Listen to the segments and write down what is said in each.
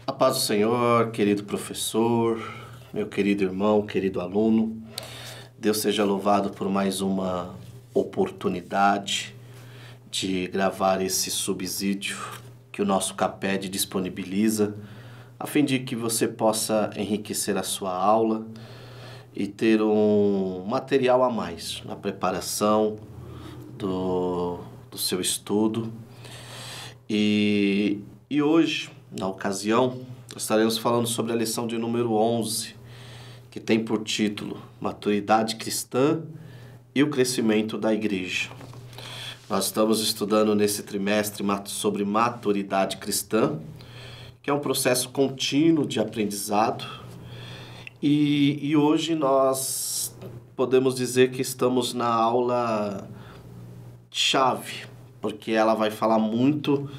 A paz do Senhor, querido professor, meu querido irmão, querido aluno. Deus seja louvado por mais uma oportunidade de gravar esse subsídio que o nosso CAPED disponibiliza, a fim de que você possa enriquecer a sua aula e ter um material a mais na preparação do seu estudo. E hoje, na ocasião, estaremos falando sobre a lição de número 11, que tem por título Maturidade Cristã e o Crescimento da Igreja. Nós estamos estudando nesse trimestre sobre maturidade cristã, que é um processo contínuo de aprendizado. E hoje nós podemos dizer que estamos na aula chave, porque ela vai falar muito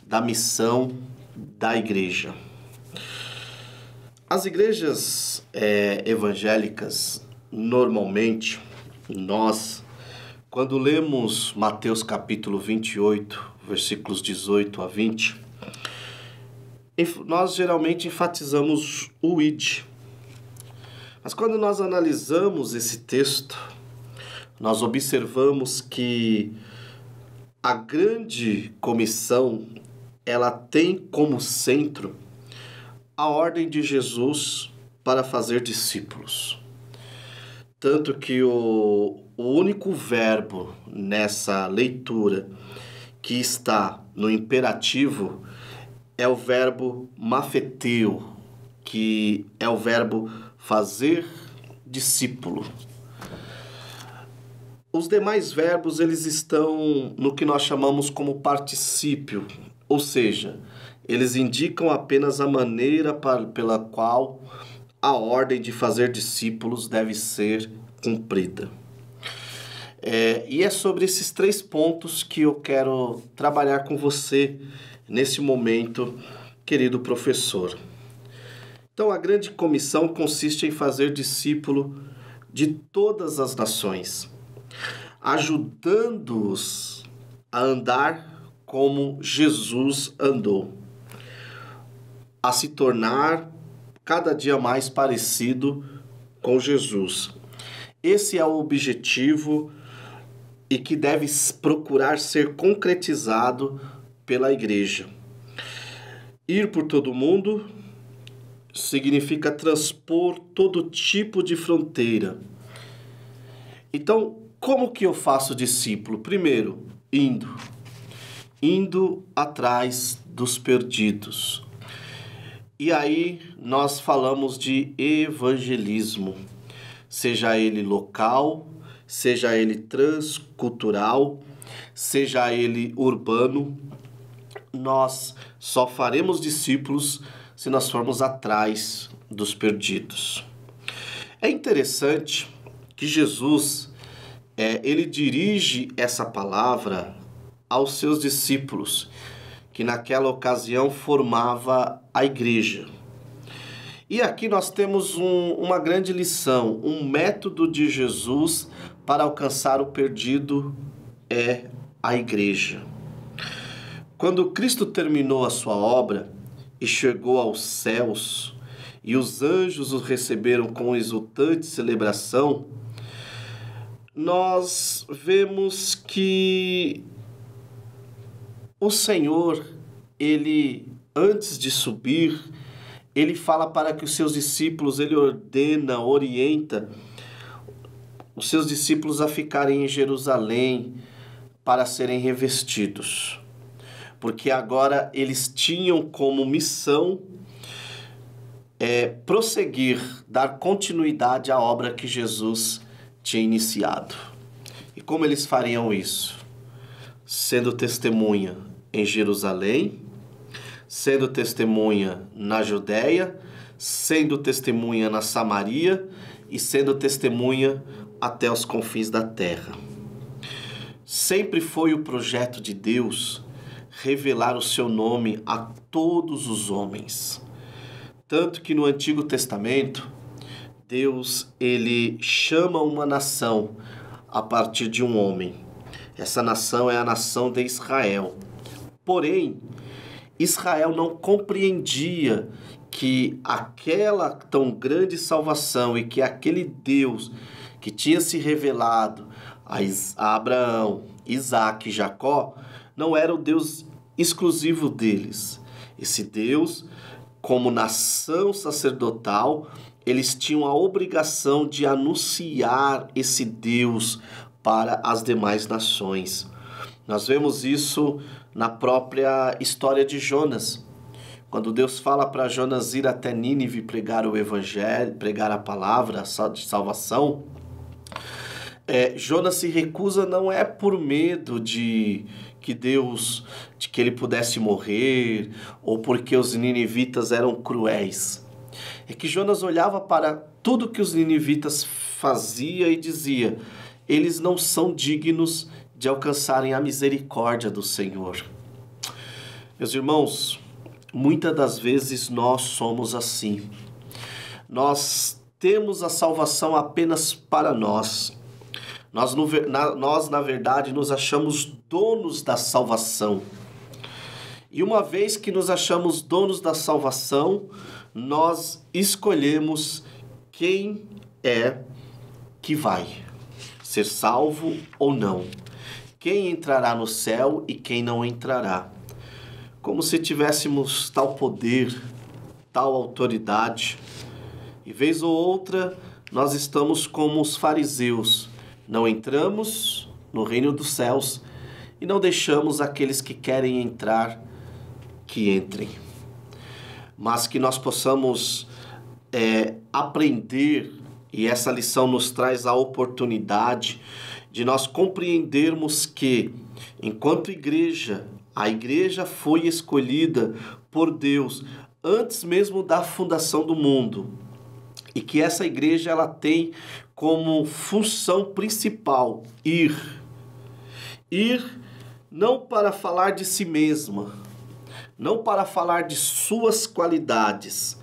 da missão da igreja. As igrejas evangélicas, normalmente, nós, quando lemos Mateus capítulo 28, versículos 18 a 20, nós geralmente enfatizamos o id. Mas quando nós analisamos esse texto, nós observamos que a grande comissão, ela tem como centro a ordem de Jesus para fazer discípulos. Tanto que o único verbo nessa leitura que está no imperativo é o verbo mafeteu, que é o verbo fazer discípulo. Os demais verbos, eles estão no que nós chamamos como particípio, ou seja, eles indicam apenas a maneira pela qual a ordem de fazer discípulos deve ser cumprida. E é sobre esses 3 pontos que eu quero trabalhar com você nesse momento, querido professor. Então, a grande comissão consiste em fazer discípulo de todas as nações, ajudando-os a andar como Jesus andou, a se tornar cada dia mais parecido com Jesus. Esse é o objetivo e que deve procurar ser concretizado pela igreja. Ir por todo o mundo significa transpor todo tipo de fronteira. Então, como que eu faço discípulo? Primeiro, indo atrás dos perdidos. E aí nós falamos de evangelismo, seja ele local, seja ele transcultural, seja ele urbano. Nós só faremos discípulos se nós formos atrás dos perdidos. É interessante que Jesus ele dirige essa palavra aos seus discípulos, que naquela ocasião formava a igreja. E aqui nós temos uma grande lição, um método de Jesus para alcançar o perdido é a igreja. Quando Cristo terminou a sua obra e chegou aos céus, e os anjos o receberam com exultante celebração, nós vemos que o Senhor, ele, antes de subir, ele fala para que os seus discípulos, ele ordena, orienta os seus discípulos a ficarem em Jerusalém para serem revestidos. Porque agora eles tinham como missão prosseguir, dar continuidade à obra que Jesus tinha iniciado. E como eles fariam isso? Sendo testemunha em Jerusalém, sendo testemunha na Judéia, sendo testemunha na Samaria e sendo testemunha até os confins da terra. Sempre foi o projeto de Deus revelar o seu nome a todos os homens. Tanto que no Antigo Testamento, Deus, ele chama uma nação a partir de um homem. Essa nação é a nação de Israel. Porém, Israel não compreendia que aquela tão grande salvação e que aquele Deus que tinha se revelado a Abraão, Isaque e Jacó não era o Deus exclusivo deles. Esse Deus, como nação sacerdotal, eles tinham a obrigação de anunciar esse Deus para as demais nações. Nós vemos isso na própria história de Jonas. Quando Deus fala para Jonas ir até Nínive pregar o evangelho, pregar a palavra de salvação, Jonas se recusa não é por medo de que ele pudesse morrer, ou porque os ninivitas eram cruéis. É que Jonas olhava para tudo que os ninivitas faziam e dizia: eles não são dignos de alcançarem a misericórdia do Senhor. Meus irmãos, muitas das vezes nós somos assim. Nós temos a salvação apenas para nós. Nós, na verdade, nos achamos donos da salvação. E uma vez que nos achamos donos da salvação, nós escolhemos quem é que vai ser salvo ou não. Quem entrará no céu e quem não entrará. Como se tivéssemos tal poder, tal autoridade. E vez ou outra, nós estamos como os fariseus. Não entramos no reino dos céus e não deixamos aqueles que querem entrar que entrem. Mas que nós possamos aprender, e essa lição nos traz a oportunidade de nós compreendermos que, enquanto igreja, a igreja foi escolhida por Deus antes mesmo da fundação do mundo. E que essa igreja ela tem como função principal ir não para falar de si mesma, não para falar de suas qualidades,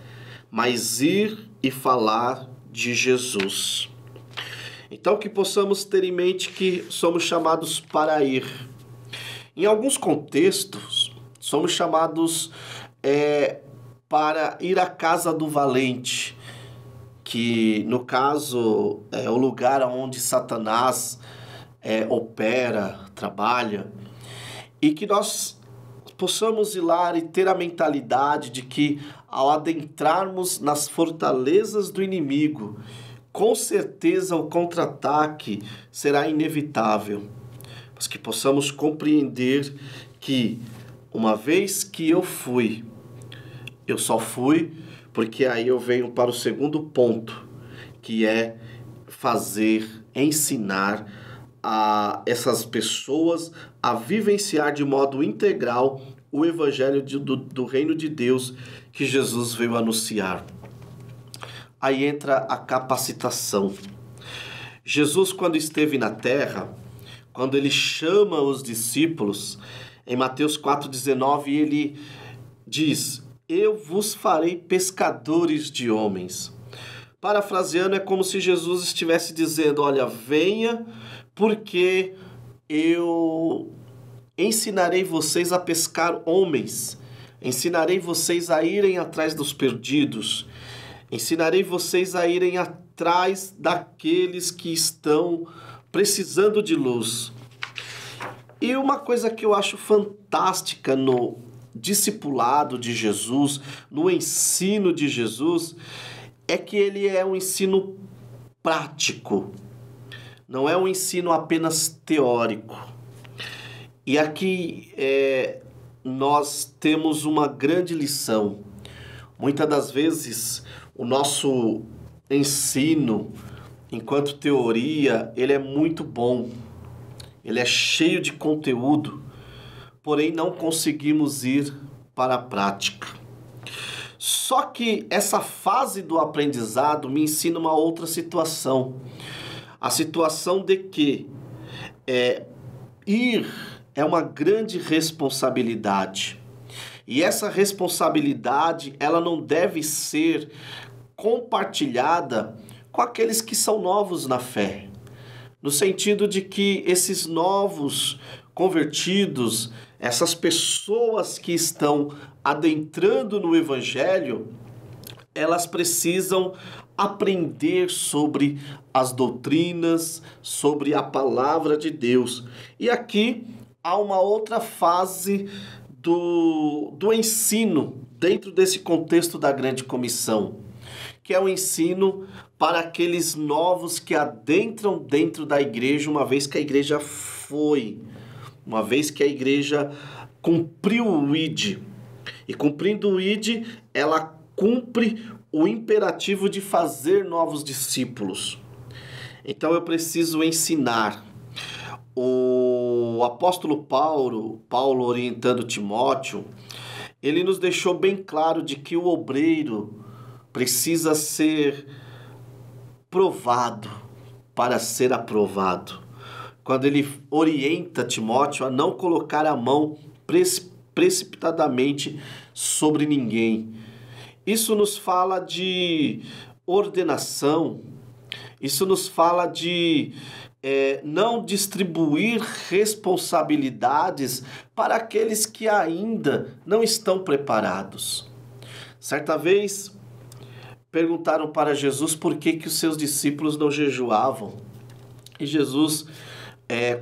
mas ir e falar de Jesus. Então que possamos ter em mente que somos chamados para ir. Em alguns contextos, somos chamados para ir à casa do valente, que no caso é o lugar onde Satanás opera, trabalha, e que nós possamos ir lá e ter a mentalidade de que ao adentrarmos nas fortalezas do inimigo, com certeza o contra-ataque será inevitável, mas que possamos compreender que uma vez que eu só fui porque aí eu venho para o segundo ponto, que é ensinar a essas pessoas a vivenciar de modo integral o evangelho do reino de Deus que Jesus veio anunciar. Aí entra a capacitação. Jesus, quando esteve na terra, quando ele chama os discípulos, em Mateus 4,19, ele diz: eu vos farei pescadores de homens. Parafraseando, é como se Jesus estivesse dizendo: olha, venha, porque eu ensinarei vocês a pescar homens, ensinarei vocês a irem atrás dos perdidos, ensinarei vocês a irem atrás daqueles que estão precisando de luz. E uma coisa que eu acho fantástica no discipulado de Jesus, no ensino de Jesus, é que ele é um ensino prático, não é um ensino apenas teórico. E aqui nós temos uma grande lição. Muitas das vezes o nosso ensino, enquanto teoria, ele é muito bom, ele é cheio de conteúdo, porém não conseguimos ir para a prática. Só que essa fase do aprendizado me ensina uma outra situação. A situação de que ir é uma grande responsabilidade. E essa responsabilidade, ela não deve ser compartilhada com aqueles que são novos na fé. No sentido de que esses novos convertidos, essas pessoas que estão adentrando no Evangelho, elas precisam aprender sobre as doutrinas, sobre a palavra de Deus. E aqui há uma outra fase do ensino dentro desse contexto da grande comissão, que é o ensino para aqueles novos que adentram dentro da igreja, uma vez que a igreja cumpriu o ID. E cumprindo o ID, ela cumpre o imperativo de fazer novos discípulos. Então eu preciso ensinar. O apóstolo Paulo orientando Timóteo, ele nos deixou bem claro de que o obreiro precisa ser provado para ser aprovado. Quando ele orienta Timóteo a não colocar a mão precipitadamente sobre ninguém. Isso nos fala de ordenação, isso nos fala de não distribuir responsabilidades para aqueles que ainda não estão preparados. Certa vez, perguntaram para Jesus por que os seus discípulos não jejuavam. E Jesus,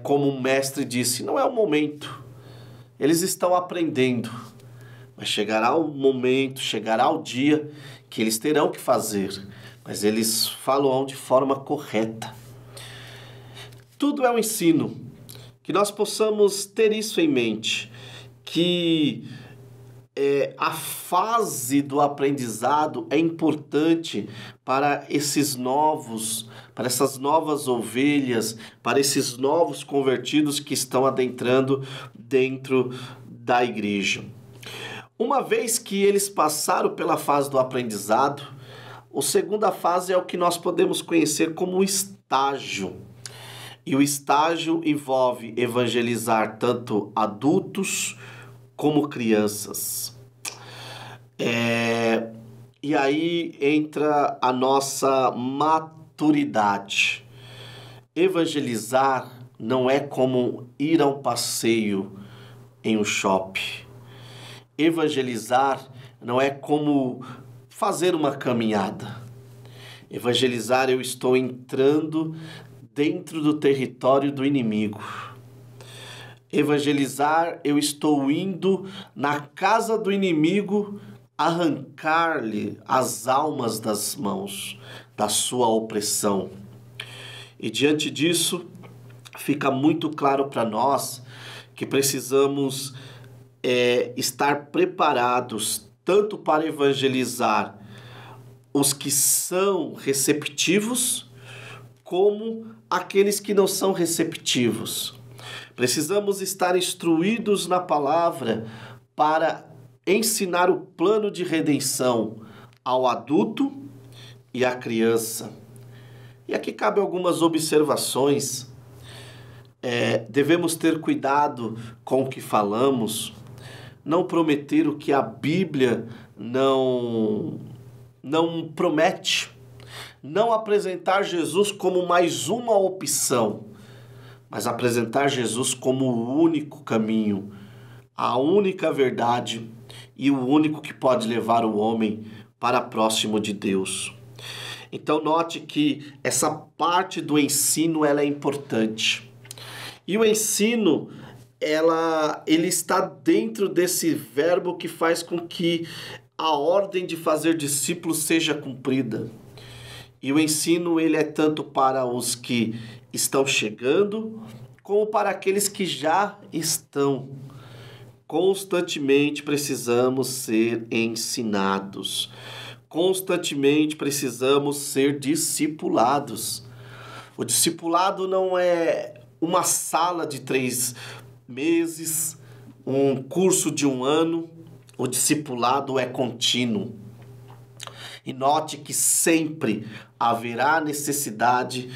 como um mestre, disse: não é o momento, eles estão aprendendo, mas chegará o momento, chegará o dia que eles terão que fazer, mas eles falam de forma correta. Tudo é um ensino, que nós possamos ter isso em mente, que a fase do aprendizado é importante para esses novos, para essas novas ovelhas, para esses novos convertidos que estão adentrando dentro da igreja. Uma vez que eles passaram pela fase do aprendizado, a segunda fase é o que nós podemos conhecer como estágio. E o estágio envolve evangelizar tanto adultos como crianças. E aí entra a nossa maturidade. Evangelizar não é como ir a um passeio em um shopping. Evangelizar não é como fazer uma caminhada. Evangelizar, eu estou entrando dentro do território do inimigo. Evangelizar, eu estou indo na casa do inimigo arrancar-lhe as almas das mãos, da sua opressão. E diante disso, fica muito claro para nós que precisamos estar preparados tanto para evangelizar os que são receptivos, como aqueles que não são receptivos. Precisamos estar instruídos na palavra para ensinar o plano de redenção ao adulto e à criança. E aqui cabe algumas observações. Devemos ter cuidado com o que falamos, não prometer o que a Bíblia não promete, não apresentar Jesus como mais uma opção, mas apresentar Jesus como o único caminho, a única verdade e o único que pode levar o homem para próximo de Deus. Então note que essa parte do ensino ela é importante. E o ensino, ele está dentro desse verbo que faz com que a ordem de fazer discípulos seja cumprida. E o ensino, ele é tanto para os que estão chegando, como para aqueles que já estão. Constantemente precisamos ser ensinados. Constantemente precisamos ser discipulados. O discipulado não é uma sala de 3 meses, um curso de 1 ano. O discipulado é contínuo. E note que sempre haverá necessidade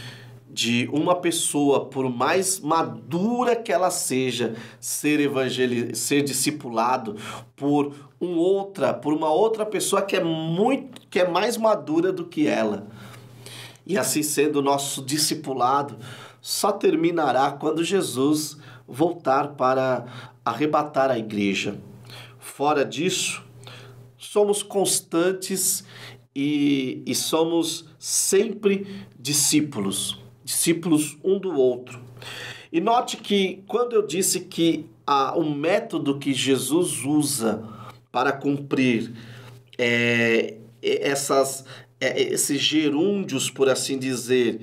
de uma pessoa, por mais madura que ela seja, ser discipulado por uma outra pessoa que é mais madura do que ela. E assim sendo, o nosso discipulado só terminará quando Jesus voltar para arrebatar a igreja. Fora disso, somos constantes e somos sempre discípulos um do outro. E note que quando eu disse que o método que Jesus usa para cumprir esses gerúndios, por assim dizer,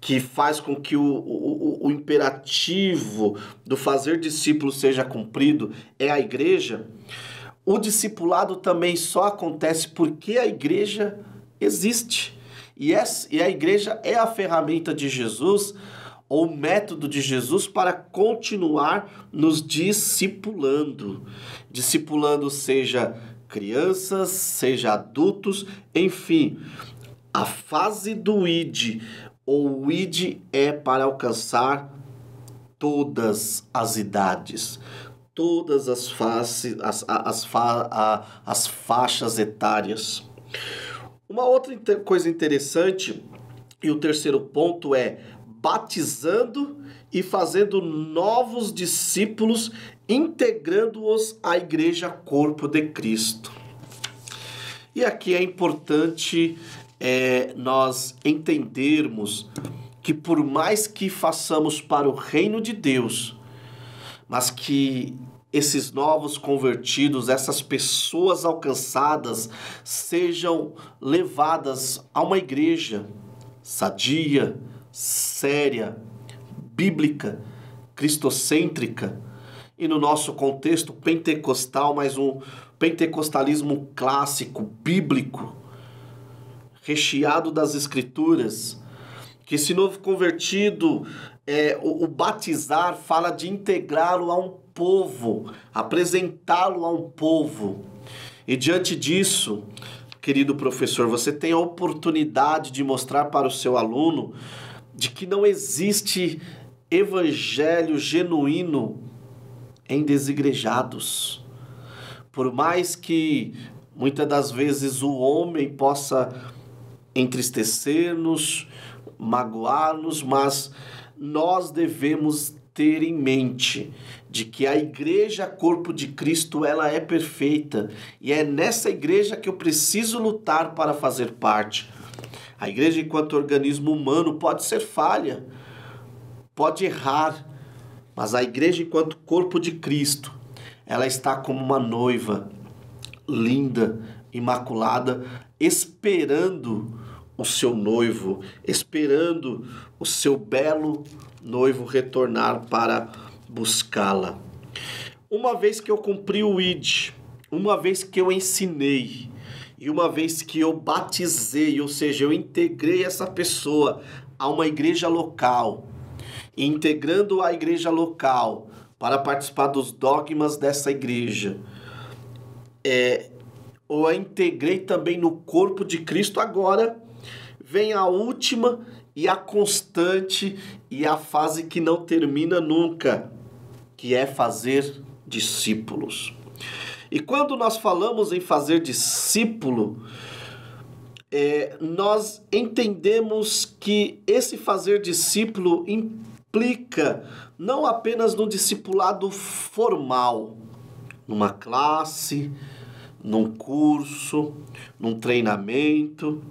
que faz com que o imperativo do fazer discípulos seja cumprido, é a igreja, o discipulado também só acontece porque a igreja existe. E a igreja é a ferramenta de Jesus, ou o método de Jesus para continuar nos discipulando. Discipulando seja crianças, seja adultos, enfim, a fase do ID, ou o ID é para alcançar todas as idades, todas as faixas etárias. Uma outra coisa interessante, e o terceiro ponto é batizando e fazendo novos discípulos, integrando-os à igreja corpo de Cristo. E aqui é importante nós entendermos que por mais que façamos para o reino de Deus, mas que esses novos convertidos, essas pessoas alcançadas, sejam levadas a uma igreja sadia, séria, bíblica, cristocêntrica, e no nosso contexto pentecostal, mas um pentecostalismo clássico, bíblico, recheado das escrituras, que esse novo convertido, o batizar, fala de integrá-lo a um povo, apresentá-lo a um povo. E diante disso, querido professor, você tem a oportunidade de mostrar para o seu aluno de que não existe evangelho genuíno em desigrejados. Por mais que muitas das vezes o homem possa entristecer-nos, magoar-nos, mas nós devemos ter em mente de que a igreja corpo de Cristo, ela é perfeita, e é nessa igreja que eu preciso lutar para fazer parte. A igreja, enquanto organismo humano, pode ser falha, pode errar, mas a igreja, enquanto corpo de Cristo, ela está como uma noiva linda, imaculada, esperando o seu noivo, esperando o seu belo noivo retornar para buscá-la. Uma vez que eu cumpri o ID, uma vez que eu ensinei, e uma vez que eu batizei, ou seja, eu integrei essa pessoa a uma igreja local, e integrando a igreja local para participar dos dogmas dessa igreja, eu a integrei também no corpo de Cristo. Agora vem a última e a constante e a fase que não termina nunca, que é fazer discípulos. E quando nós falamos em fazer discípulo, nós entendemos que esse fazer discípulo implica não apenas no discipulado formal, numa classe, num curso, num treinamento.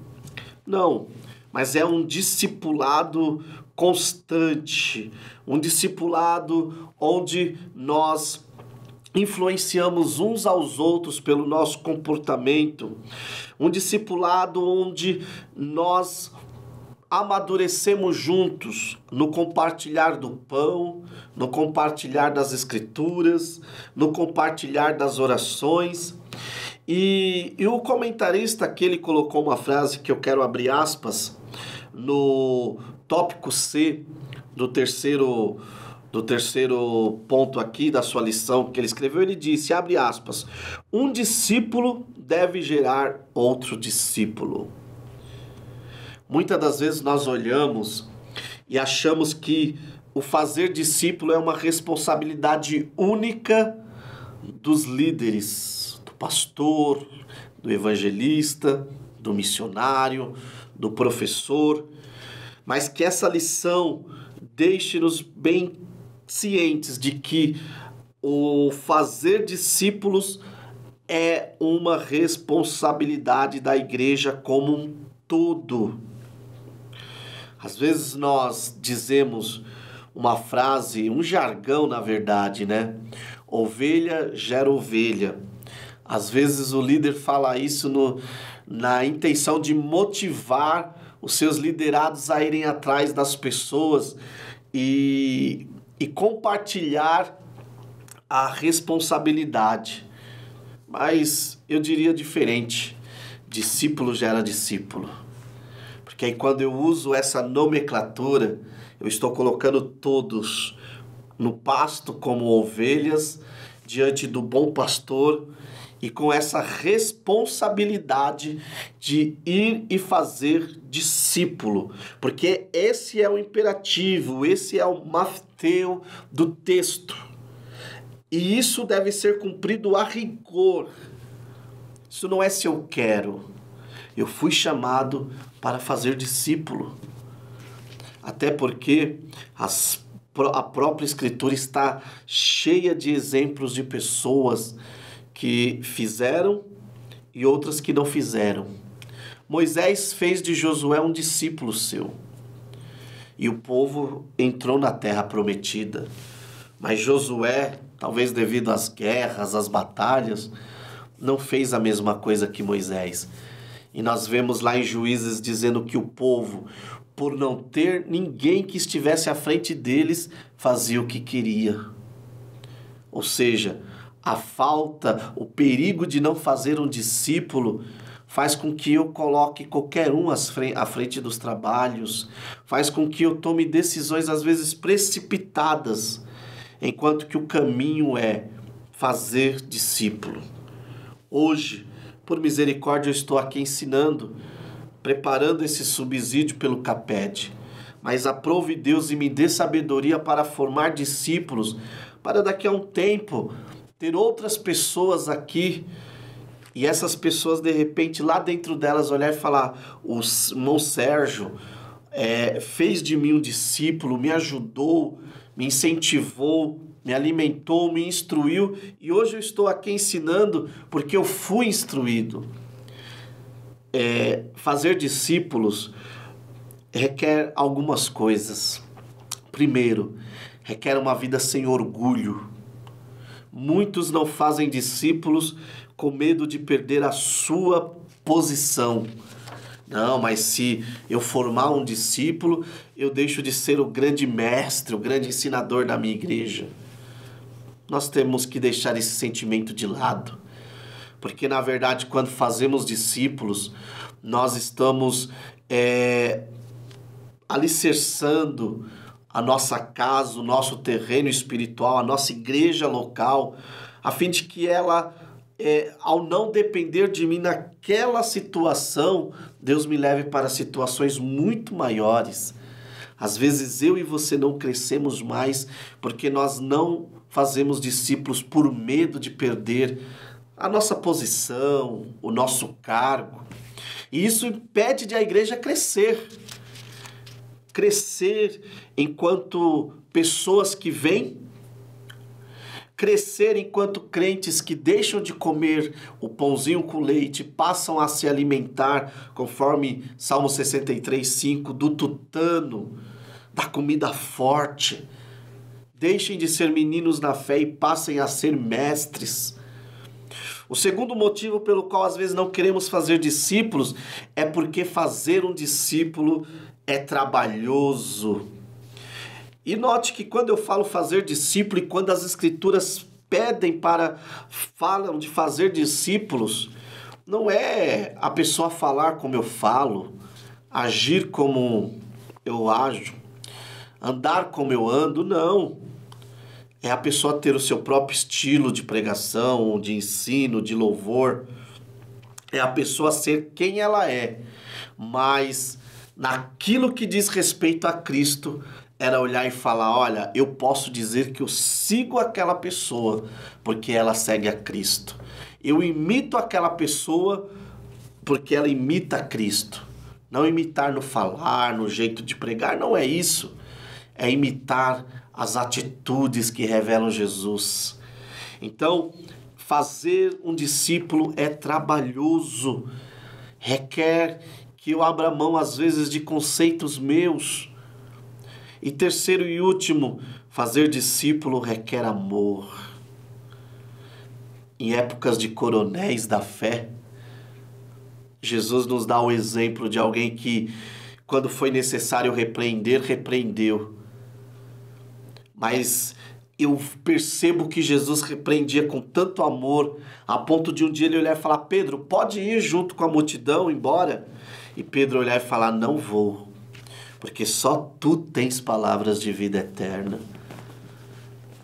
Não, mas é um discipulado constante, um discipulado onde nós influenciamos uns aos outros pelo nosso comportamento, um discipulado onde nós amadurecemos juntos no compartilhar do pão, no compartilhar das escrituras, no compartilhar das orações. E o comentarista aqui, ele colocou uma frase que eu quero abrir aspas no tópico C do terceiro ponto aqui da sua lição que ele escreveu. Ele disse, abre aspas, um discípulo deve gerar outro discípulo. Muitas das vezes nós olhamos e achamos que o fazer discípulo é uma responsabilidade única dos líderes, do pastor, do evangelista, do missionário, do professor, mas que essa lição deixe-nos bem cientes de que o fazer discípulos é uma responsabilidade da igreja como um todo. Às vezes nós dizemos uma frase, um jargão na verdade, né? Ovelha gera ovelha. Às vezes o líder fala isso na intenção de motivar os seus liderados a irem atrás das pessoas e compartilhar a responsabilidade. Mas eu diria diferente. Discípulo gera discípulo. Porque aí quando eu uso essa nomenclatura, eu estou colocando todos no pasto como ovelhas diante do bom pastor e com essa responsabilidade de ir e fazer discípulo. Porque esse é o imperativo, esse é o mafteu do texto. E isso deve ser cumprido a rigor. Isso não é se eu quero. Eu fui chamado para fazer discípulo. Até porque a própria Escritura está cheia de exemplos de pessoas que fizeram e outras que não fizeram. Moisés fez de Josué um discípulo seu. E o povo entrou na terra prometida. Mas Josué, talvez devido às guerras, às batalhas, não fez a mesma coisa que Moisés. E nós vemos lá em Juízes dizendo que o povo, por não ter ninguém que estivesse à frente deles, fazia o que queria. Ou seja, a falta, o perigo de não fazer um discípulo faz com que eu coloque qualquer um à frente dos trabalhos, faz com que eu tome decisões às vezes precipitadas, enquanto que o caminho é fazer discípulo. Hoje, por misericórdia, eu estou aqui ensinando, preparando esse subsídio pelo CAPED. Mas aprove Deus e me dê sabedoria para formar discípulos, para daqui a um tempo ter outras pessoas aqui e essas pessoas de repente lá dentro delas olhar e falar: o irmão Sérgio fez de mim um discípulo, me ajudou, me incentivou, me alimentou, me instruiu e hoje eu estou aqui ensinando porque eu fui instruído. Fazer discípulos requer algumas coisas. Primeiro, requer uma vida sem orgulho. Muitos não fazem discípulos com medo de perder a sua posição. Não, mas se eu formar um discípulo, eu deixo de ser o grande mestre, o grande ensinador da minha igreja. Nós temos que deixar esse sentimento de lado. Porque, na verdade, quando fazemos discípulos, nós estamos alicerçando a nossa casa, o nosso terreno espiritual, a nossa igreja local, a fim de que ela, ao não depender de mim naquela situação, Deus me leve para situações muito maiores. Às vezes eu e você não crescemos mais porque nós não fazemos discípulos por medo de perder a nossa posição, o nosso cargo. E isso impede de a igreja crescer. Crescer enquanto pessoas que vêm, crescer enquanto crentes que deixam de comer o pãozinho com leite, passam a se alimentar, conforme Salmo 63:5, do tutano, da comida forte. Deixem de ser meninos na fé e passem a ser mestres. O segundo motivo pelo qual às vezes não queremos fazer discípulos é porque fazer um discípulo é trabalhoso. E note que quando eu falo fazer discípulo e quando as escrituras falam de fazer discípulos, não é a pessoa falar como eu falo, agir como eu ajo, andar como eu ando, não. É a pessoa ter o seu próprio estilo de pregação, de ensino, de louvor. É a pessoa ser quem ela é. Mas naquilo que diz respeito a Cristo, era olhar e falar: olha, eu posso dizer que eu sigo aquela pessoa porque ela segue a Cristo. Eu imito aquela pessoa porque ela imita a Cristo. Não imitar no falar, no jeito de pregar, não é isso. É imitar as atitudes que revelam Jesus. Então, fazer um discípulo é trabalhoso, requer que eu abra mão às vezes de conceitos meus. E terceiro e último, fazer discípulo requer amor. Em épocas de coronéis da fé, Jesus nos dá o exemplo de alguém que, quando foi necessário repreender, repreendeu. Mas eu percebo que Jesus repreendia com tanto amor, a ponto de um dia ele olhar e falar: Pedro, pode ir junto com a multidão embora? E Pedro olhar e falar: não vou, porque só tu tens palavras de vida eterna.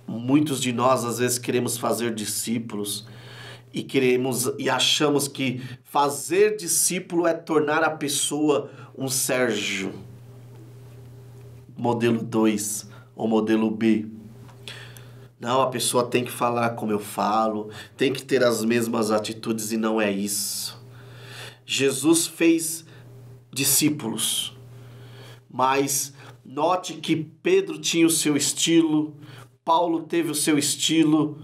Muitos de nós às vezes queremos fazer discípulos e achamos que fazer discípulo é tornar a pessoa um Sérgio, modelo 2 ou modelo B. Não, a pessoa tem que falar como eu falo, tem que ter as mesmas atitudes, e não é isso. Jesus fez discípulos, mas note que Pedro tinha o seu estilo, Paulo teve o seu estilo,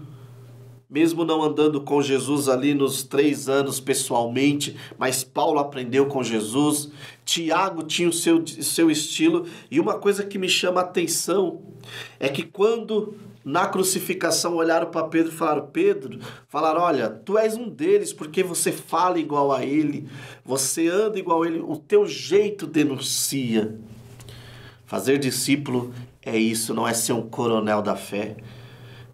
mesmo não andando com Jesus ali nos 3 anos pessoalmente, mas Paulo aprendeu com Jesus. Tiago tinha o seu estilo, e uma coisa que me chama a atenção é que quando na crucificação olharam para Pedro e falaram: olha, tu és um deles porque você fala igual a ele, você anda igual a ele, o teu jeito denuncia. Fazer discípulo é isso, não é ser um coronel da fé,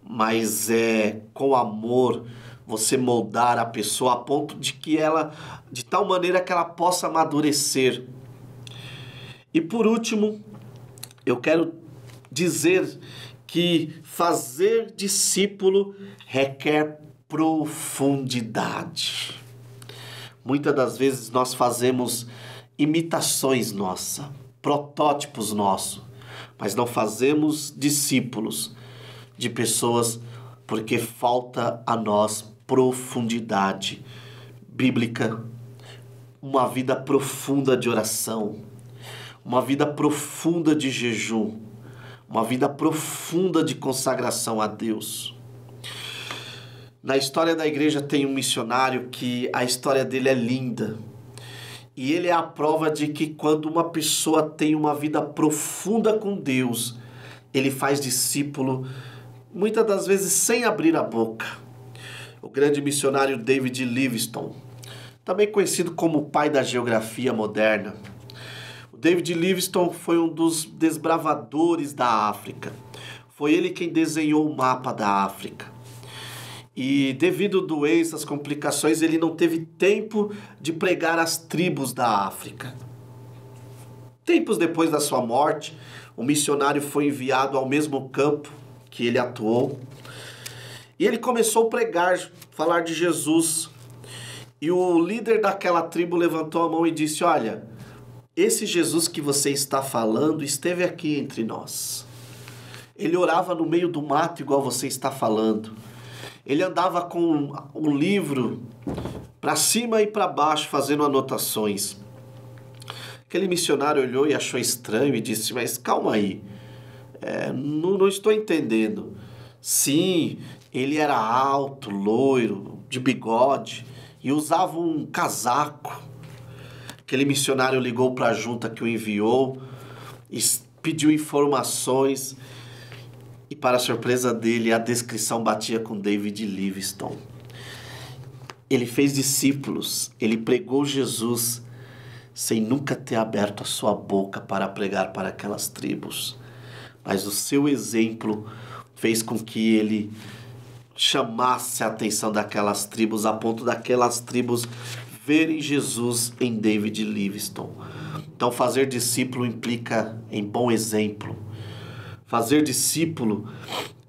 mas é com amor você moldar a pessoa a ponto de que ela, de tal maneira que ela possa amadurecer. E por último, eu quero dizer que fazer discípulo requer profundidade. Muitas das vezes nós fazemos imitações nossas, protótipos nossos, mas não fazemos discípulos de pessoas porque falta a nós profundidade bíblica, uma vida profunda de oração, uma vida profunda de jejum, uma vida profunda de consagração a Deus. Na história da igreja tem um missionário que a história dele é linda. E ele é a prova de que quando uma pessoa tem uma vida profunda com Deus, ele faz discípulo, muitas das vezes sem abrir a boca. O grande missionário David Livingstone, também conhecido como o pai da geografia moderna. O David Livingstone foi um dos desbravadores da África. Foi ele quem desenhou o mapa da África. E devido a doenças, complicações, ele não teve tempo de pregar às tribos da África. Tempos depois da sua morte, o missionário foi enviado ao mesmo campo que ele atuou. E ele começou a pregar, falar de Jesus. E o líder daquela tribo levantou a mão e disse: olha, esse Jesus que você está falando esteve aqui entre nós. Ele orava no meio do mato igual você está falando. Ele andava com um livro para cima e para baixo, fazendo anotações. Aquele missionário olhou e achou estranho e disse: mas calma aí, não estou entendendo. Sim, ele era alto, loiro, de bigode e usava um casaco. Aquele missionário ligou para a junta que o enviou e pediu informações. E para a surpresa dele, a descrição batia com David Livingstone. Ele fez discípulos, ele pregou Jesus sem nunca ter aberto a sua boca para pregar para aquelas tribos. Mas o seu exemplo fez com que ele chamasse a atenção daquelas tribos, a ponto daquelas tribos verem Jesus em David Livingstone. Então, fazer discípulo implica em bom exemplo. Fazer discípulo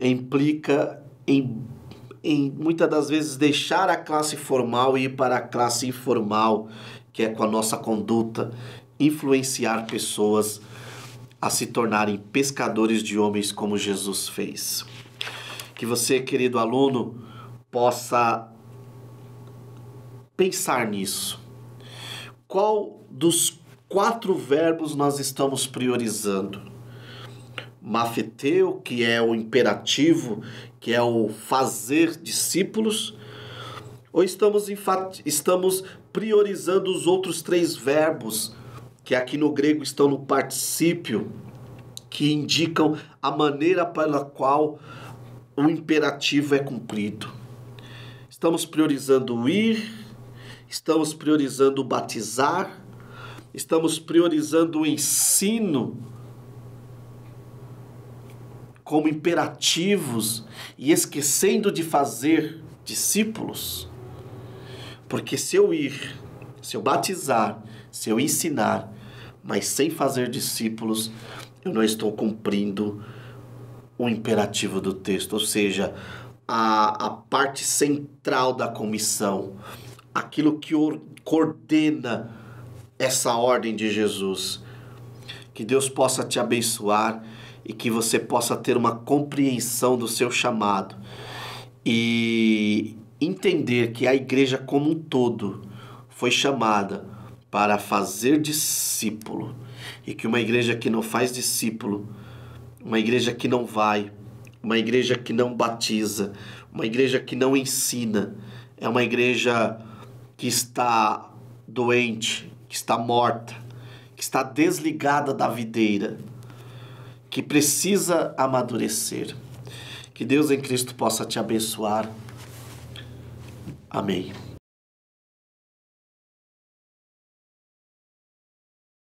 implica em muitas das vezes deixar a classe formal e ir para a classe informal, que é com a nossa conduta, influenciar pessoas a se tornarem pescadores de homens como Jesus fez. Que você, querido aluno, possa pensar nisso. Qual dos 4 verbos nós estamos priorizando? mafeteu, que é o imperativo, que é o fazer discípulos, ou estamos priorizando os outros 3 verbos, que aqui no grego estão no particípio, que indicam a maneira pela qual o imperativo é cumprido. Estamos priorizando o ir, estamos priorizando o batizar, estamos priorizando o ensino como imperativos e esquecendo de fazer discípulos. Porque se eu ir, se eu batizar, se eu ensinar, mas sem fazer discípulos, eu não estou cumprindo o imperativo do texto, ou seja, a parte central da comissão, aquilo que coordena essa ordem de Jesus. Que Deus possa te abençoar e que você possa ter uma compreensão do seu chamado e entender que a igreja como um todo foi chamada para fazer discípulo, e que uma igreja que não faz discípulo, uma igreja que não vai, uma igreja que não batiza, uma igreja que não ensina, é uma igreja que está doente, que está morta, que está desligada da videira, que precisa amadurecer. Que Deus em Cristo possa te abençoar. Amém.